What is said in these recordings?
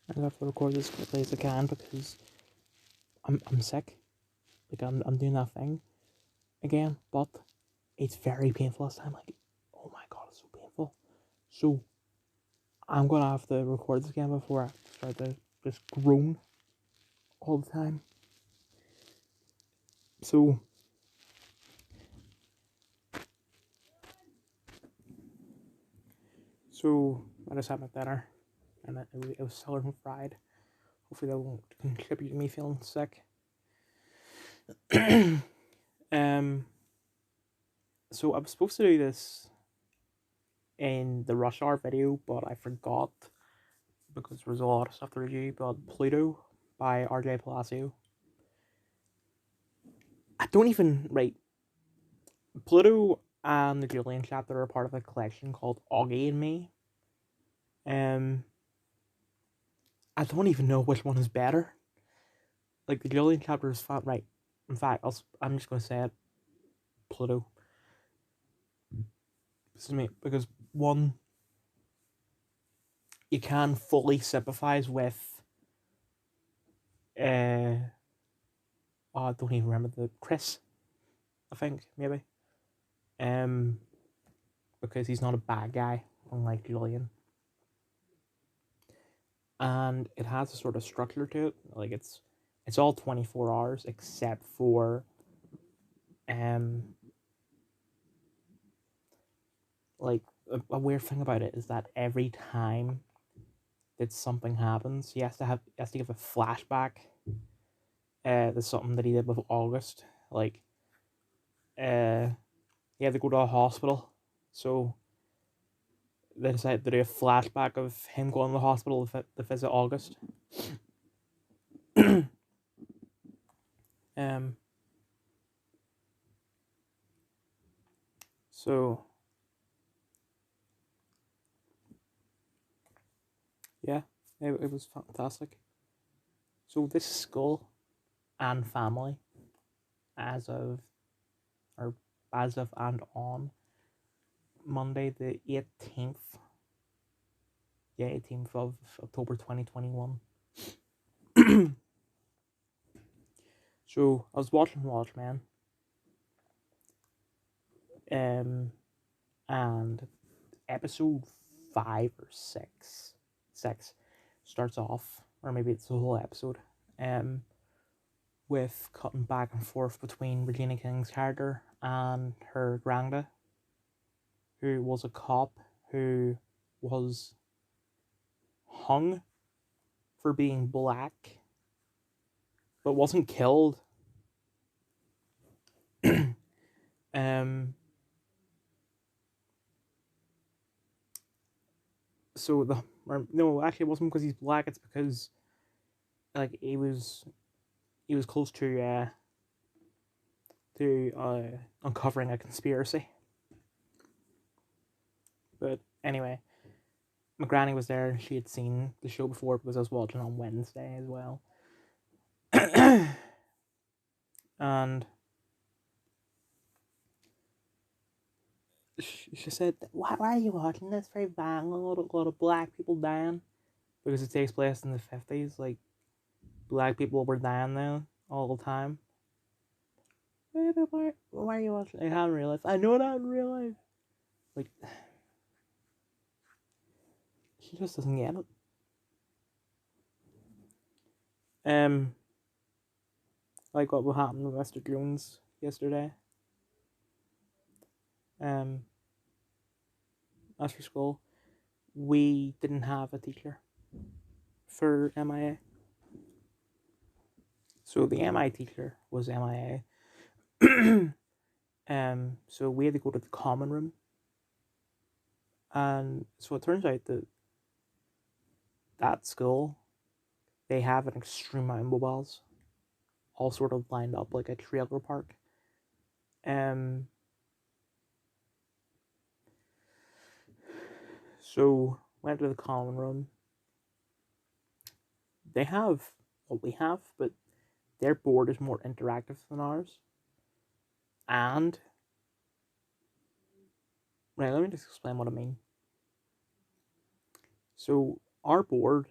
I have to record this as quickly as I can because I'm sick. Like I'm doing that thing again, but it's very painful this time. Like, oh my god, it's so painful. So I'm gonna have to record this again before I start to just groan all the time. So I just had my dinner, and it was southern fried. Hopefully that won't contribute to me feeling sick. um. So I was supposed to do this in the rush hour video, but I forgot because there was a lot of stuff to review. But Pluto by RJ Palacio. I don't even right. Pluto and the Julian chapter are part of a collection called Augie and Me. Um, I don't even know which one is better. Like the Julian chapter is fun, right? In fact, I'm just gonna say it. Pluto. Excuse me, because one, you can fully sympathize with. I don't even remember the Chris. I think maybe. Um, because he's not a bad guy, unlike Julian. And it has a sort of structure to it. Like it's all 24 hours except for um like a weird thing about it is that every time that something happens, he has to give a flashback to something that he did with August. Like he had to go to a hospital. So they decided to do a flashback of him going to the hospital to visit August. um so yeah, it was fantastic. So this school and family as of or as of and on Monday the 18th, yeah, 18th of October 2021. So I was watching Watchmen, and episode 5 or 6 starts off, or maybe it's the whole episode, with cutting back and forth between Regina King's character and her granda, who was a cop who was hung for being black but wasn't killed. um so the or, no, actually it wasn't because he's black, it's because like he was close to uncovering a conspiracy. But anyway, my granny was there and she had seen the show before because I was watching on Wednesday as well. And she said, why are you watching this? Very violent, a lot of black people dying. Because it takes place in the 50s, like, black people were dying there all the time. Why are you watching? I haven't realized. I know it in real life. Like, she just doesn't get it. Like what happened with Mr. Jones yesterday. As for school, we didn't have a teacher for MIA. So the MI teacher was MIA. So we had to go to the common room. And so it turns out that school, they have an extreme amount of mobiles, all sort of lined up like a trailer park. So went to the common room. They have what we have, but their board is more interactive than ours. And right, let me just explain what I mean. So our board,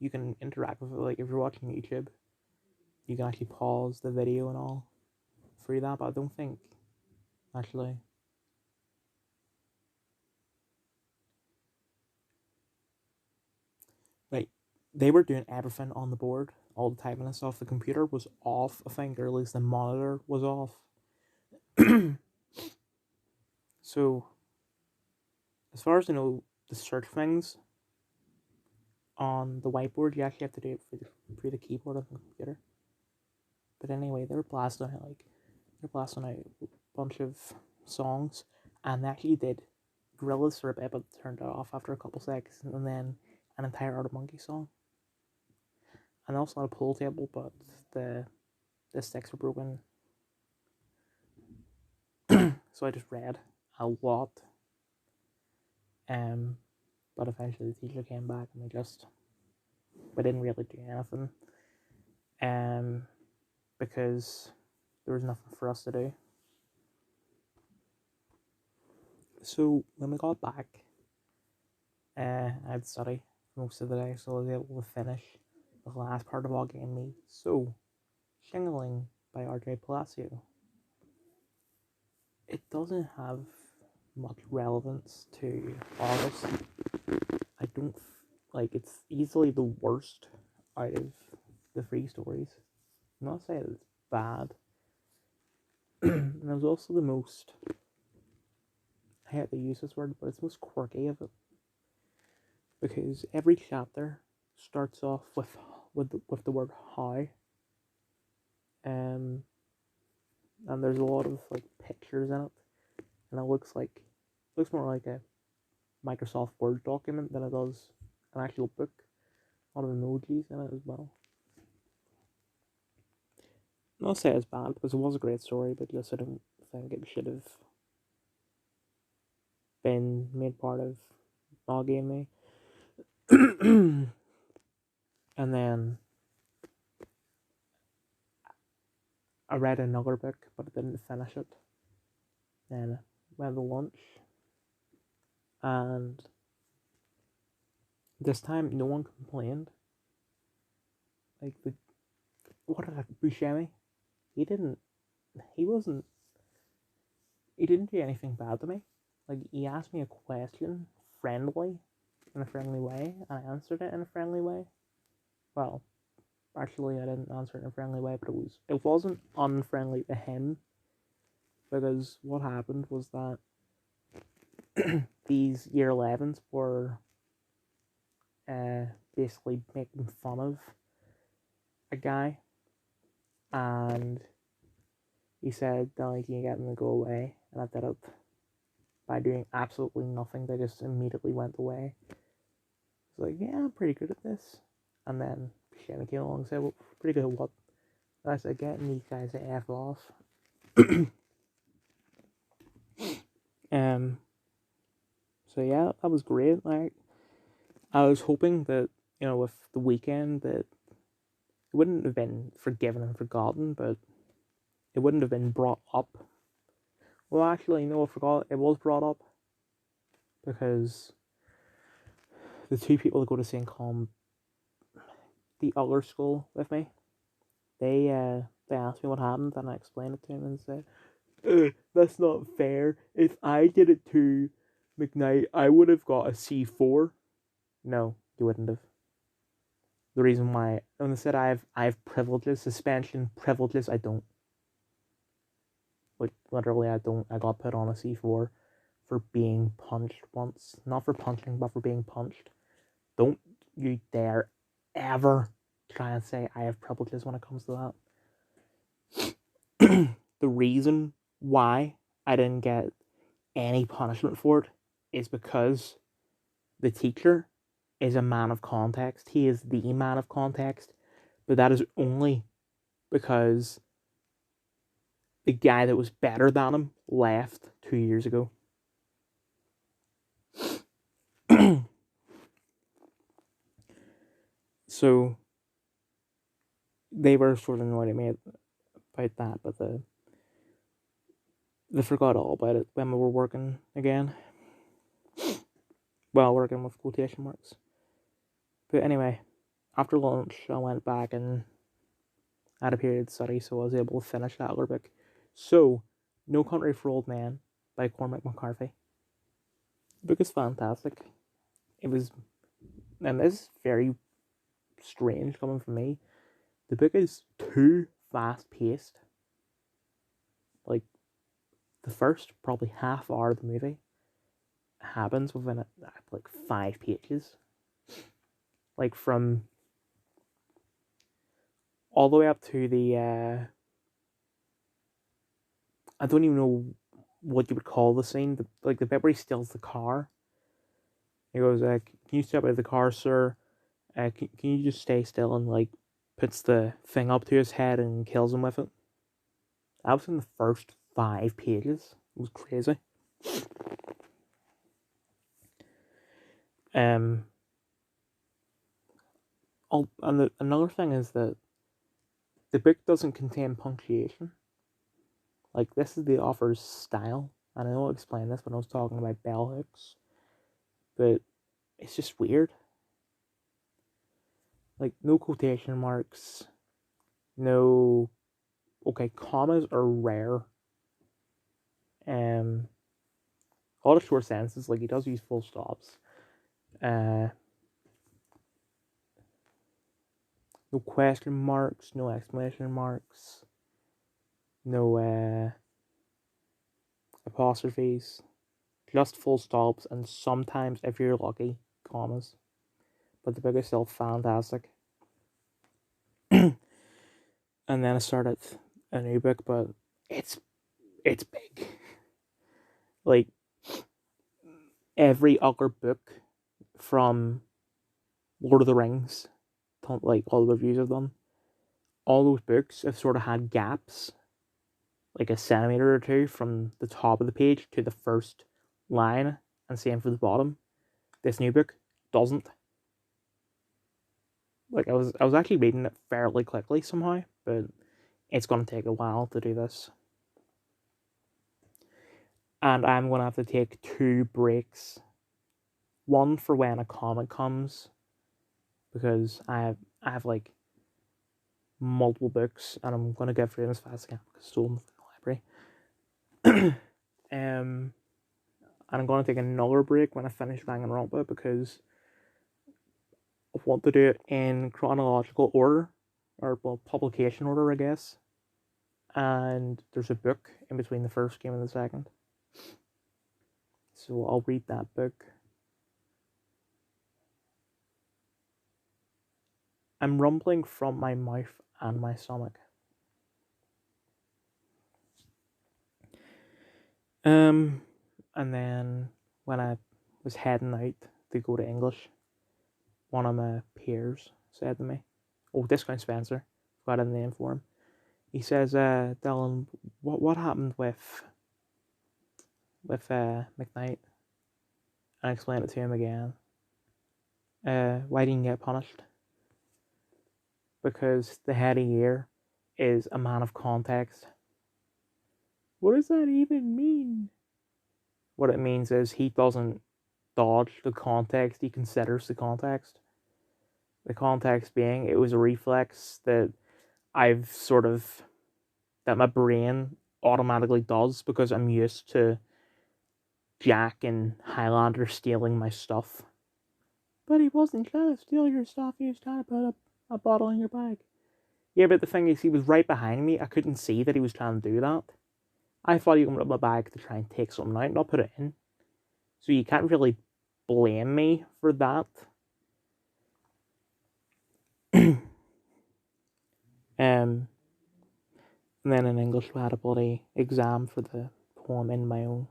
you can interact with it. Like if you're watching YouTube, you can actually pause the video and all through that. But I don't think actually. Like they were doing everything on the board all the time and stuff. The computer was off, I think, or at least the monitor was off. So as far as I know, the search things on the whiteboard, you actually have to do it through the keyboard of the computer. But anyway, they're blasting out a bunch of songs, and they actually did Gorillas for a bit, but turned it off after a couple seconds, and then an entire Art of Monkey song. And also not a pool table, but the sticks were broken. So I just read a lot. But eventually the teacher came back and we didn't really do anything. Because there was nothing for us to do. So when we got back, I'd study most of the day, so I was able to finish the last part of All Game Me. So, Shingling by R.J. Palacio. It doesn't have much relevance to August. I don't like it's easily the worst out of the three stories. I'm not saying it's bad. And it was also the most, I hate to use this word, but it's most quirky of it. Because every chapter starts off with the word how. And there's a lot of like pictures in it. And it looks more like a Microsoft Word document than it does an actual book. A lot of emojis in it as well. I'm not say it's bad because it was a great story, but just I don't think it should have been made part of All Game Me. And then I read another book, but I didn't finish it. Then went to lunch, and this time no one complained. Like what did Buscemi? He didn't do anything bad to me. Like he asked me a question in a friendly way, and I answered it in a friendly way. Well, actually I didn't answer it in a friendly way, but it wasn't unfriendly to him, because what happened was that these year 11s were basically making fun of a guy, and he said that like you get them to go away, and I did it by doing absolutely nothing. They just immediately went away. I was like, yeah, I'm pretty good at this. And then Shannon came along and said, well, pretty good at what? And I said, getting these guys to F off. So yeah, that was great. Like, I was hoping that, with the weekend, that it wouldn't have been forgiven and forgotten, but it wouldn't have been brought up. Well, actually, no, I forgot. It was brought up because the two people that go to St. Com, the other school with me, they asked me what happened, and I explained it to them and said, that's not fair. If I did it to McKnight, I would have got a C4. No, you wouldn't have. The reason why, when I said I have privileges, suspension privileges, I don't. Like, literally, I don't. I got put on a C4 for being punched once. Not for punching, but for being punched. Don't you dare ever try and say I have privileges when it comes to that. The reason why I didn't get any punishment for it is because the teacher is a man of context. He is the man of context. But that is only because the guy that was better than him left 2 years ago. So they were sort of annoyed at me about that, but they forgot all about it when we were working again. Well, working with quotation marks. But anyway, after lunch, I went back and had a period study, so I was able to finish that other book. So, No Country for Old Men by Cormac McCarthy. The book is fantastic. It was, and this is very strange coming from me. The book is too fast paced. Like, the first probably half hour of the movie happens within like 5 pages. Like, from all the way up to the I don't even know what you would call the scene. The bit where he steals the car. He goes, "Can you step out of the car, sir? Can you just stay still?" And like puts the thing up to his head and kills him with it. That was in the first 5 pages. It was crazy. And another thing is that the book doesn't contain punctuation. Like, this is the author's style, and I know I'll explain this when I was talking about bell hooks, but it's just weird. Like, no quotation marks, no... Okay, commas are rare. A lot of short sentences, like, he does use full stops. No question marks, no exclamation marks, no apostrophes, just full stops, and sometimes, if you're lucky, commas. But the book is still fantastic. And then I started a new book, but it's big. Like, every other book from Lord of the Rings, like all the reviews I've done, all those books have sort of had gaps, like a centimeter or two from the top of the page to the first line, and same for the bottom. This new book doesn't. Like, I was actually reading it fairly quickly somehow, but it's going to take a while to do this. And I'm going to have to take 2 breaks. One for when a comic comes, because I have like multiple books, and I'm going to get through them as fast as I can because I stole them from the library. And I'm going to take another break when I finish Danganronpa, because I want to do it in chronological order, or well, publication order, I guess. And there's a book in between the first game and the second, so I'll read that book. I'm rumbling from my mouth and my stomach. And then when I was heading out to go to English, one of my peers said to me, "Oh, Discount Spencer," got a name for him. He says, "Dylan, what happened with McKnight?" And I explained it to him again. Why didn't he get punished? Because the head of year is a man of context. What does that even mean? What it means is he doesn't dodge the context, he considers the context. The context being, it was a reflex that that my brain automatically does because I'm used to Jack and Highlander stealing my stuff. But he wasn't trying to steal your stuff, he was trying to put a bottle in your bag. Yeah, but the thing is, he was right behind me. I couldn't see that he was trying to do that. I thought he opened up my bag to try and take something out, not put it in. So you can't really blame me for that. And then in English we had a bloody exam for the poem In My Own,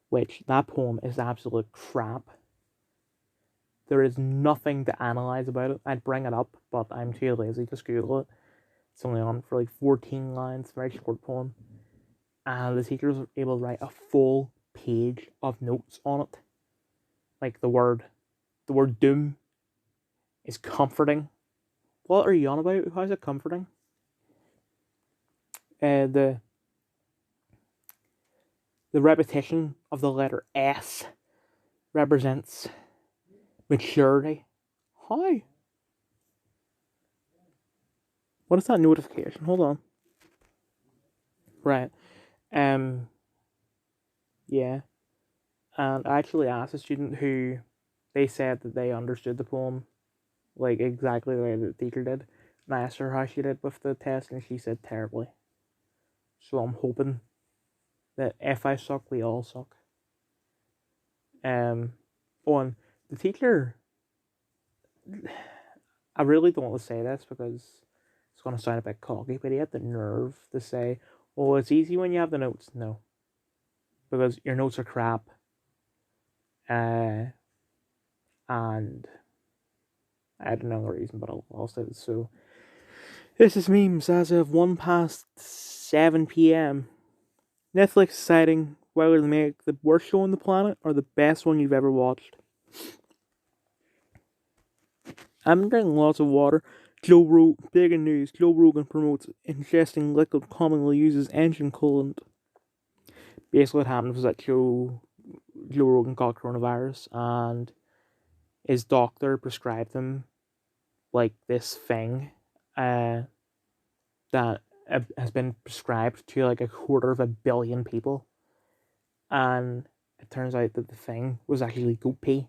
which that poem is absolute crap. There is nothing to analyse about it. I'd bring it up, but I'm too lazy to Google it. It's only on for like 14 lines, very short poem. And the teacher was able to write a full page of notes on it. Like the word doom is comforting. What are you on about? How is it comforting? The repetition of the letter S represents maturity. How? What is that notification? Hold on. Right. Um. Yeah. And I actually asked a student who they said that they understood the poem like exactly the way that the teacher did. And I asked her how she did with the test, and she said terribly. So I'm hoping that if I suck, we all suck. On the teacher, I really don't want to say this because it's going to sound a bit cocky, but he had the nerve to say, "Oh, it's easy when you have the notes." No, because your notes are crap. And I don't know the reason, but I'll say this. So this is memes as of 1 past 7 p.m. Netflix deciding whether to make the worst show on the planet or the best one you've ever watched. I've been drinking lots of water. Big in news. Joe Rogan promotes ingesting liquid commonly used as engine coolant. Basically, what happened was that Joe Rogan got coronavirus, and his doctor prescribed him like this thing, that has been prescribed to like 250 million people, and it turns out that the thing was actually goat pee,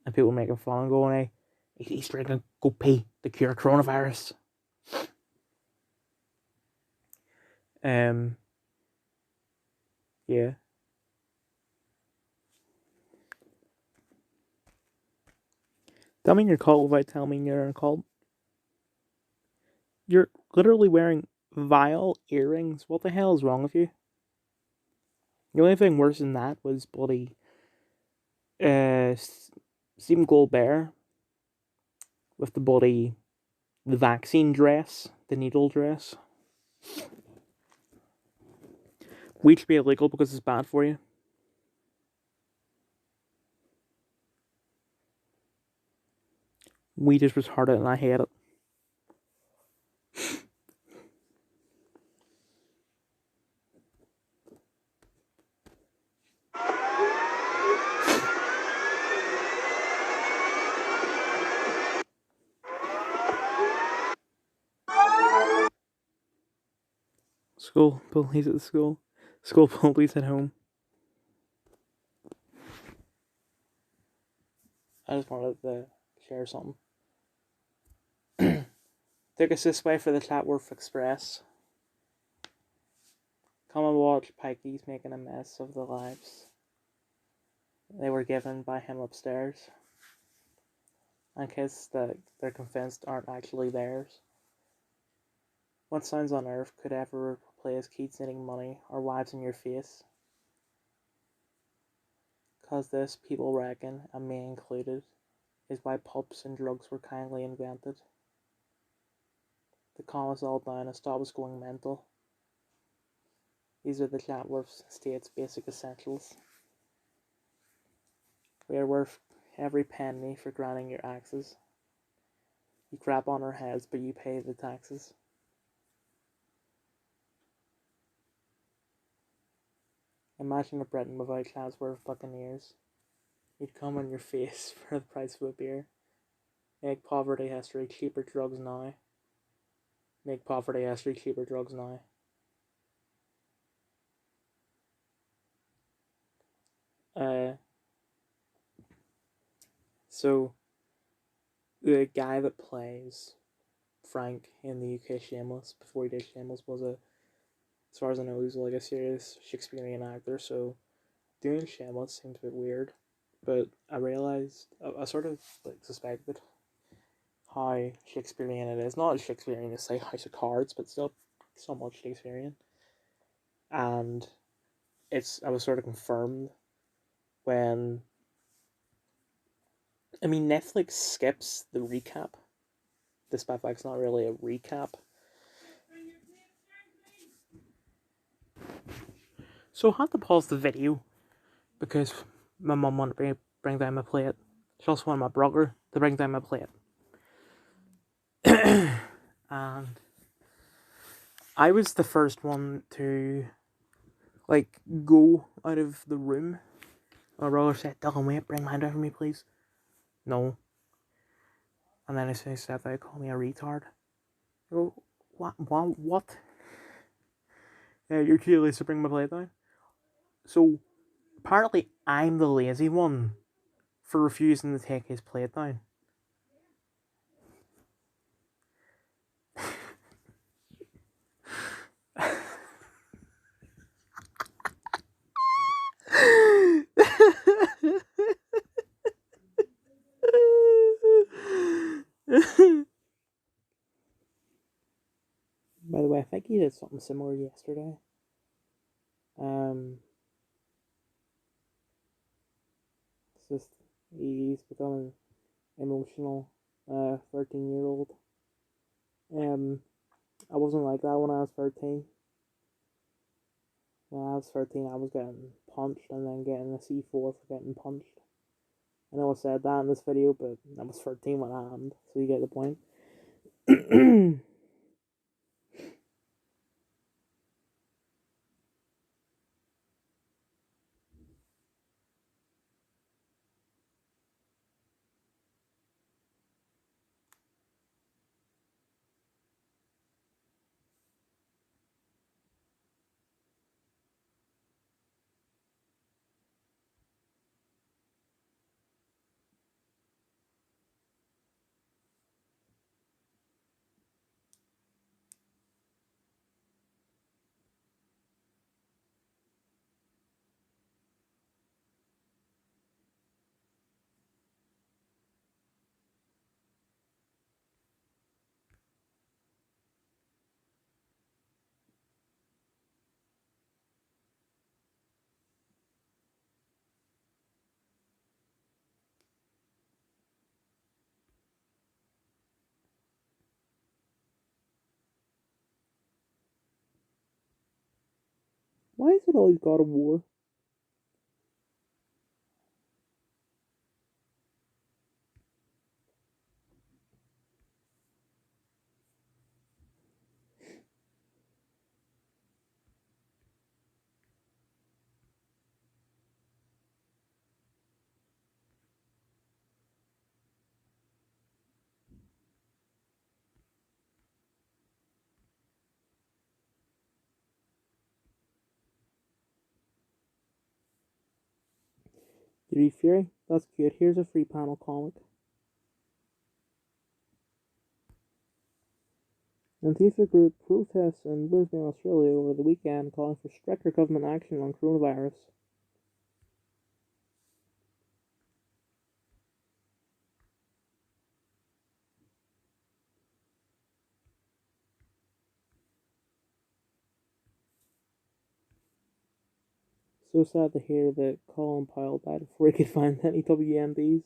and people making fun and going, "Hey, he's drinking goat pee to cure coronavirus." Um, yeah. Tell me you're cold without telling me you're cold. You're literally wearing vile earrings. What the hell is wrong with you? The only thing worse than that was bloody uh Stephen Goldberg with the vaccine dress, the needle dress. Weed should be illegal because it's bad for you. Weed is retarded and I hate it. School police at the school. School police at home. I just wanted to share something. Took us this way for the Chatworth Express. Come and watch Pikey's making a mess of the lives they were given by him upstairs, and kids that they're convinced aren't actually theirs. What sounds on earth could ever replace kids needing money or wives in your face? 'Cause this, people reckon, and me included, is why pubs and drugs were kindly invented. To calm us all down and stop us going mental. These are the Chatworth State's basic essentials. We are worth every penny for granting your axes. You crap on our heads, but you pay the taxes. Imagine a Britain without Chatsworth Buccaneers. You'd come on your face for the price of a beer. Make poverty history, cheaper drugs now. Make poverty history, cheaper drugs now. Uh, so the guy that plays Frank in the UK Shameless, before he did Shameless, was as far as I know, he was like a serious Shakespearean actor. So doing Shameless seemed a bit weird, but I realized I sort of like suspected how Shakespearean it is. Not as Shakespearean as say House of Cards, but still somewhat Shakespearean. And I was sort of confirmed when Netflix skips the recap, despite fact it's not really a recap. So I had to pause the video because my mum wanted to bring down my plate. She also wanted my brother to bring down my plate. And I was the first one to like go out of the room. My brother said, "Dylan, wait, bring mine down for me, please." No. And then as soon as I said that, he called me a retard. I go, what? You're too lazy to bring my plate down. So apparently I'm the lazy one for refusing to take his plate down. By the way, I think he did something similar yesterday. It's just he's becoming emotional. 13-year-old. I wasn't like that when I was 13. When I was 13, I was getting punched and then getting a C4 for getting punched. I know I said that in this video, but I was 13 when it happened, so you get the point. Why is it always God of War? Did you Fury? That's cute. Here's a free panel comic. Antifa group protests in Brisbane, Australia over the weekend calling for stricter government action on coronavirus. So sad to hear that Colin Powell died before he could find any WMDs.